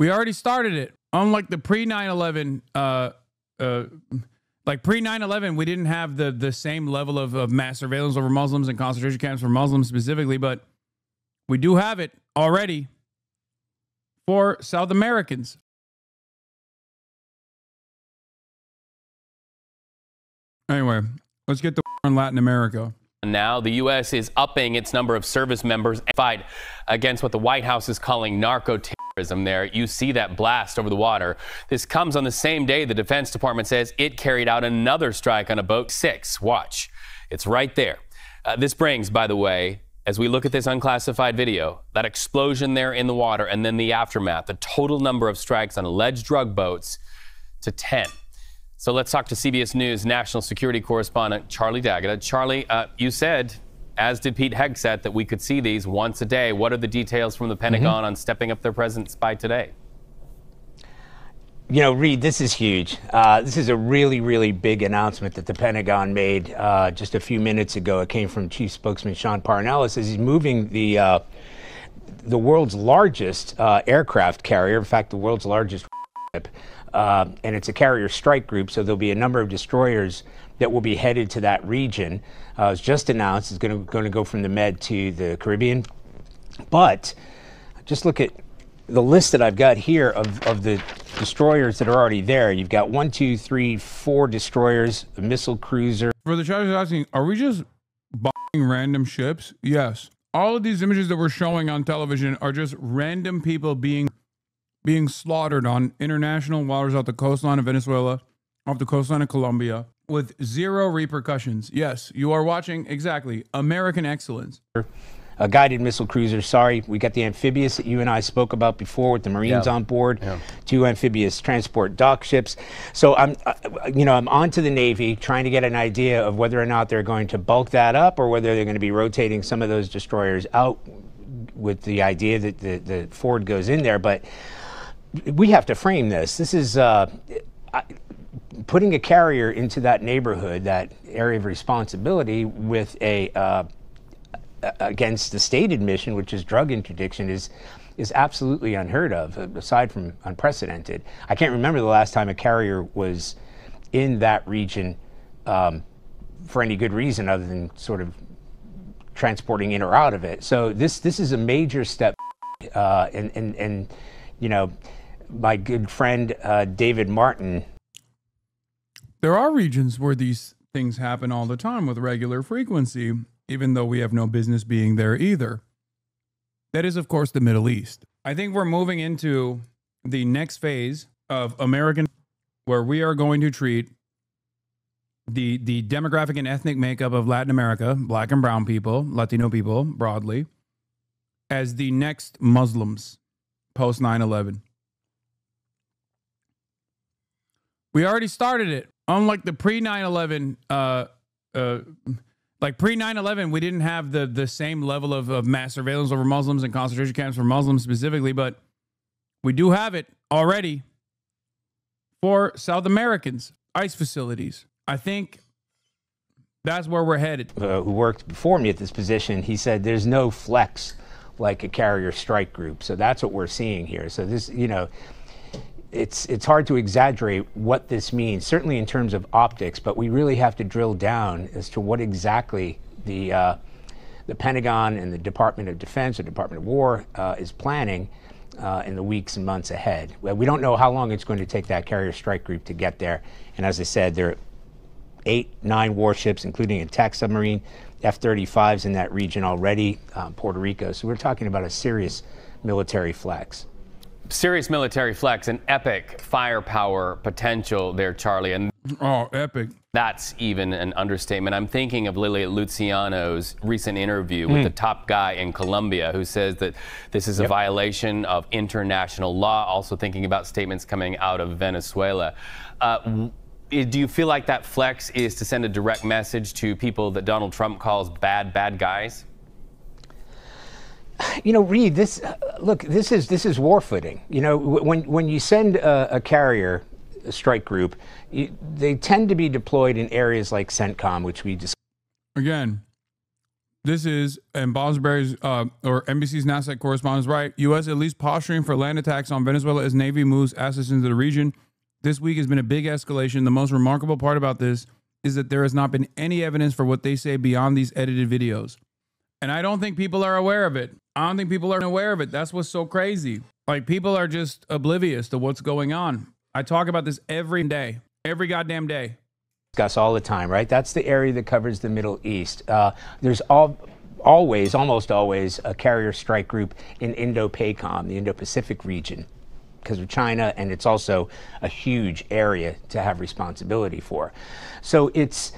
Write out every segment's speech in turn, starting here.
We already started it. Unlike the pre 9/11, like pre 9/11, we didn't have the same level of mass surveillance over Muslims and concentration camps for Muslims specifically, but we do have it already for South Americans. Anyway, let's get to in Latin America. Now, the U.S. is upping its number of service members in the fight against what the White House is calling narco-terrorism there. You see that blast over the water. This comes on the same day the Defense Department says it carried out another strike on a boat 6. Watch. It's right there. This brings, by the way, as we look at this unclassified video, that explosion there in the water and then the aftermath, the total number of strikes on alleged drug boats to 10. So let's talk to CBS News national security correspondent Charlie D'Agata. Charlie, you said, as did Pete Hegseth, that we could see these once a day. What are the details from the Pentagon on stepping up their presence by today? You know, Reed, this is huge. This is a really, really big announcement that the Pentagon made just a few minutes ago. It came from Chief Spokesman Sean Parnell. It says he's moving the world's largest aircraft carrier, in fact, the world's largest ship, and it's a carrier strike group, so there'll be a number of destroyers that will be headed to that region. It's just announced it's going to go from the Med to the Caribbean. But just look at the list that I've got here of the destroyers that are already there. You've got 1, 2, 3, 4 destroyers, a missile cruiser. For the chat asking, are we just bombing random ships? Yes. All of these images that we're showing on television are just random people being slaughtered on international waters off the coastline of Venezuela, off the coastline of Colombia, with zero repercussions. Yes, you are watching exactly American excellence. A guided missile cruiser. Sorry, we got the amphibious that you and I spoke about before with the Marines on board. 2 amphibious transport dock ships. So I'm on to the Navy trying to get an idea of whether or not they're going to bulk that up or whether they're going to be rotating some of those destroyers out with the idea that the Ford goes in there. But we have to frame this. This is putting a carrier into that neighborhood, that area of responsibility, with against the stated mission, which is drug interdiction, is absolutely unheard of, aside from unprecedented. I can't remember the last time a carrier was in that region for any good reason other than sort of transporting in or out of it. So this is a major step, and you know, my good friend David Martin. There are regions where these things happen all the time with regular frequency, even though we have no business being there either. That is, of course, the Middle East. I think we're moving into the next phase of American, where we are going to treat the demographic and ethnic makeup of Latin America, black and brown people, Latino people broadly, as the next Muslims post 9/11. We already started it. Unlike the pre 9/11, like pre 9/11, we didn't have the same level of mass surveillance over Muslims and concentration camps for Muslims specifically, but we do have it already for South Americans, ICE facilities. I think that's where we're headed. Who worked before me at this position, he said there's no flex like a carrier strike group. So that's what we're seeing here. So this, you know, it's hard to exaggerate what this means, certainly in terms of optics, but we really have to drill down as to what exactly the Pentagon and the Department of Defense or Department of War is planning in the weeks and months ahead. Well, we don't know how long it's going to take that carrier strike group to get there. And as I said, there are 8, 9 warships, including a attack submarine, F-35s in that region already, Puerto Rico. So we're talking about a serious military flex. Serious military flex, an epic firepower potential there, Charlie. And oh, epic. That's even an understatement. I'm thinking of Lilia Luciano's recent interview with the top guy in Colombia, who says that this is a violation of international law. Also thinking about statements coming out of Venezuela. Do you feel like that flex is to send a direct message to people that Donald Trump calls bad guys? You know, Reed, this is war footing. You know, when you send a carrier strike group, they tend to be deployed in areas like CENTCOM, which we discussed. Again, This is, and Bosberry's or NBC's NASDAQ correspondent is right. U.S. at least posturing for land attacks on Venezuela as Navy moves assets into the region. This week has been a big escalation. The most remarkable part about this is that there has not been any evidence for what they say beyond these edited videos. And I don't think people are aware of it. I don't think people are aware of it. That's what's so crazy. Like, people are just oblivious to what's going on. I talk about this every day, every goddamn day. Discuss all the time, right? That's the area that covers the Middle East. There's almost always a carrier strike group in Indo-PACOM, the Indo-Pacific region, because of China, and it's also a huge area to have responsibility for. So it's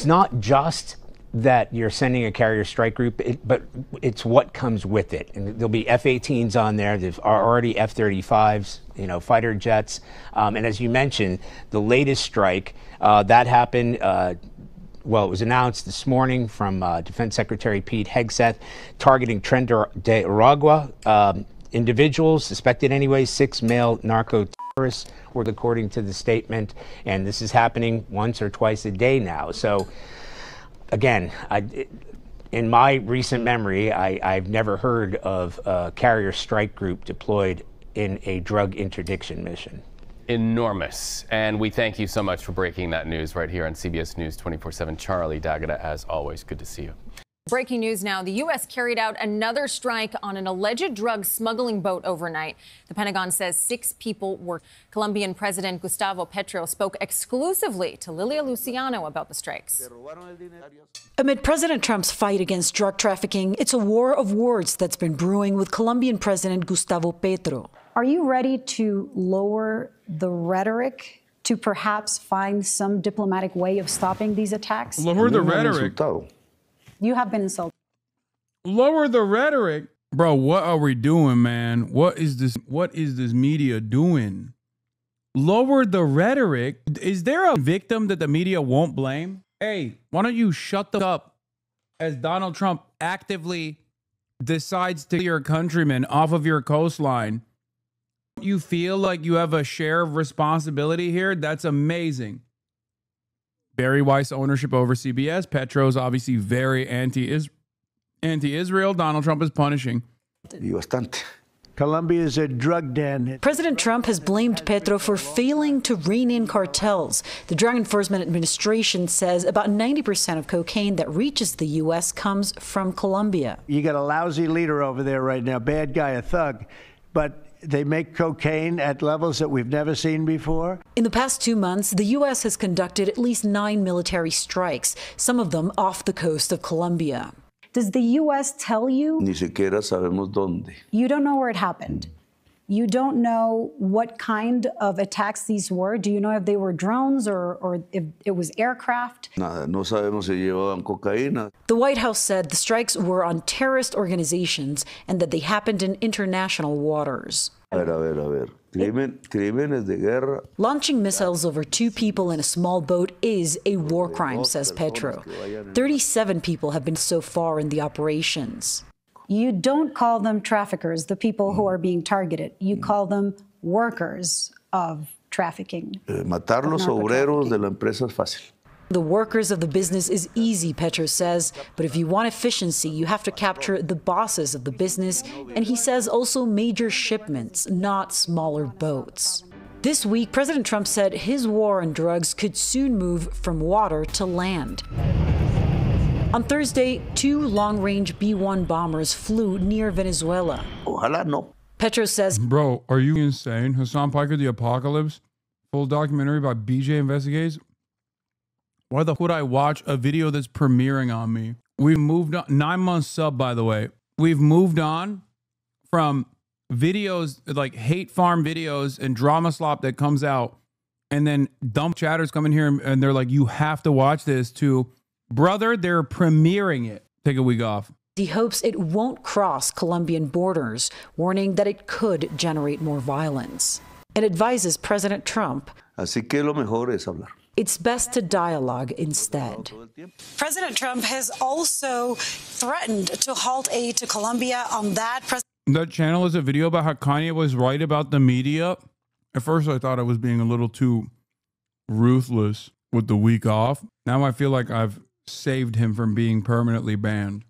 not just that you're sending a carrier strike group, but it's what comes with it. And there'll be F-18s on there. There's already F-35s, fighter jets. And as you mentioned, the latest strike, that happened, it was announced this morning from Defense Secretary Pete Hegseth, targeting Tren de Aragua individuals, suspected anyway, 6 male narco terrorists, according to the statement. And this is happening once or twice a day now. So, again, in my recent memory, I've never heard of a carrier strike group deployed in a drug interdiction mission. Enormous. And we thank you so much for breaking that news right here on CBS News 24/7. Charlie D'Agata, as always, good to see you. Breaking news now. The U.S. carried out another strike on an alleged drug smuggling boat overnight. The Pentagon says 6 people were. Colombian President Gustavo Petro spoke exclusively to Lilia Luciano about the strikes. Amid President Trump's fight against drug trafficking, it's a war of words that's been brewing with Colombian President Gustavo Petro. Are you ready to lower the rhetoric to perhaps find some diplomatic way of stopping these attacks? Lower the rhetoric. You have been insulted. Lower the rhetoric. Bro, what are we doing, man? What is this media doing? Lower the rhetoric. Is there a victim that the media won't blame? Hey, why don't you shut the up as Donald Trump actively decides to get your countrymen off of your coastline? You feel like you have a share of responsibility here? That's amazing. Barry Weiss ownership over CBS. Petro's obviously very anti-Israel. Donald Trump is punishing. Colombia is a drug den. President Trump has blamed Petro for failing to rein in cartels. The Drug Enforcement Administration says about 90% of cocaine that reaches the U.S. comes from Colombia. You got a lousy leader over there right now, bad guy, a thug, but they make cocaine at levels that we've never seen before. In the past 2 months, the U.S. has conducted at least 9 military strikes, some of them off the coast of Colombia. Does the U.S. tell you? Ni siquiera sabemos dónde. You don't know where it happened. You don't know what kind of attacks these were. Do you know if they were drones or if it was aircraft? Nada, no sabemos si llevaban cocaína. The White House said the strikes were on terrorist organizations and that they happened in international waters. A ver. Crímenes de guerra. Launching missiles over 2 people in a small boat is a war crime, says Petro. 37 people have been so far in the operations. You don't call them traffickers, the people who are being targeted. You call them workers of trafficking. Matar los obreros de la empresa es fácil. The workers of the business is easy, Petro says, but if you want efficiency, you have to capture the bosses of the business, and he says also major shipments, not smaller boats. This week, President Trump said his war on drugs could soon move from water to land. On Thursday, 2 long-range B-1 bombers flew near Venezuela. Ojalá no. Petro says, Bro, are you insane? Hasan Piker, The Apocalypse, full documentary by BJ Investigates. Why the would I watch a video that's premiering on me? We've moved on, 9 months sub, by the way. We've moved on from videos like hate farm videos and drama slop that comes out, and then dumb chatters come in here and they're like, you have to watch this, to brother, they're premiering it. Take a week off. He hopes it won't cross Colombian borders, warning that it could generate more violence. It advises President Trump, Así que lo mejor es hablar. It's best to dialogue instead. President Trump has also threatened to halt aid to Colombia. On that, That channel is a video about how Kanye was right about the media. At first, I thought I was being a little too ruthless with the week off. Now I feel like I've saved him from being permanently banned.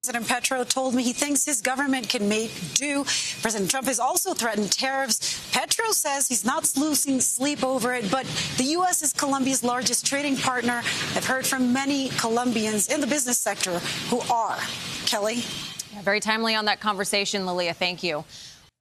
President Petro told me he thinks his government can make do. President Trump has also threatened tariffs. Petro says he's not losing sleep over it, but the U.S. is Colombia's largest trading partner. I've heard from many Colombians in the business sector who are. Kelly? Very timely on that conversation, Lilia. Thank you.